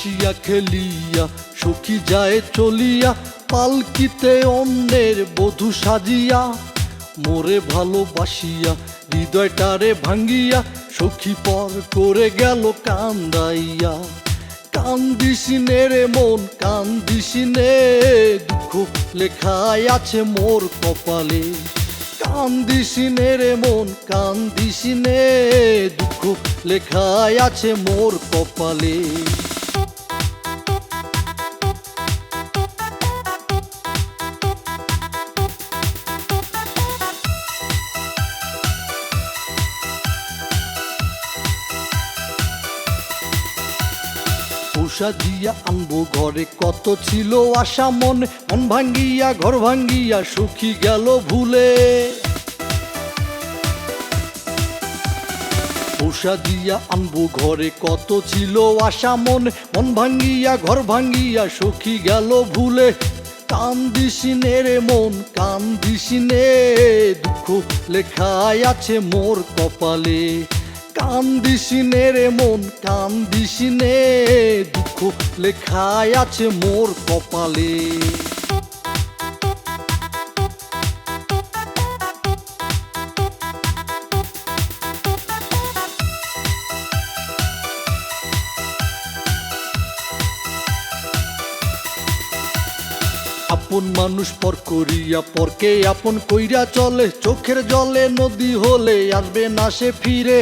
হাসিয়া খেলিয়া সখী যায় চলিয়া, পালকিতে অন্যের বধূ সাজিয়া। মোরে ভালোবাসিয়া হৃদয়টারে ভাঙ্গিয়া, সখী পর করে গেল কান্দাইয়া। কান্দিসিনে রে মন কান্দিসিনে, দুঃখ লেখায় আছে মোর কপালে। কান্দিসিনে রে মন কান্দিসিনে, দুঃখ লেখায় আছে মোর কপালে। উষা দিয়া আনবো ঘরে কত ছিল আশা মনে, মন ভাঙ্গিয়া ঘর ভাঙ্গিয়া সখী গেল ভুলে। উষা দিয়া আনবো ঘরে কত ছিল আশা মনে, মন ভাঙ্গিয়া ঘর ভাঙ্গিয়া সখী গেল ভুলে। কান্দিসিনে রে মন কান্দিসিনে, দুঃখ লেখায় আছে মোর কপালে। কান্দিসিনে রে মন কান্দিসিনে, দুঃখ লেখায় আছে মোর কপালে। আপন মানুষ পর করিয়া পরকে আপন কইরা চলে, চোখের জলে নদী হলে আসবে না সে ফিরে।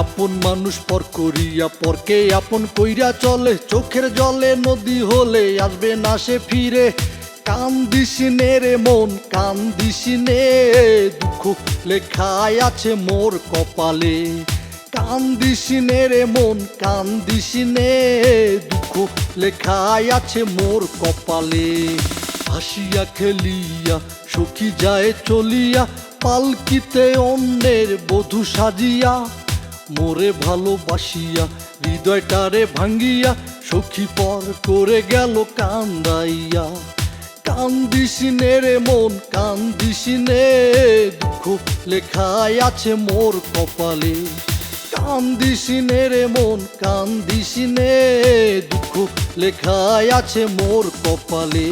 আপন মানুষ পর করিয়া পরকে আপন কইরা চলে, চোখের জলে নদী হলে আসবে না সে ফিরে। কান্দিসিনে রে মন কান্দিসিনে, দুঃখ লেখায় আছে মোর কপালে। কান্দিসিনে রে মন কান্দিসিনে, দুঃখ লেখায় আছে মোর কপালে। হাসিয়া খেলিয়া সখী যায় চলিয়া, পালকিতে অন্যের বধূ সাজিয়া। মোরে ভালোবাসিয়া হৃদয়টারে ভাঙ্গিয়া, সখী পর করে গেল কান্দাইয়া। কান্দিসিনে রে মন কান্দিসিনে, দুঃখ লেখায় আছে মোর কপালে। কান্দিসিনে রে মন কান্দিসিনে, দুঃখ লেখায় আছে মোর কপালে।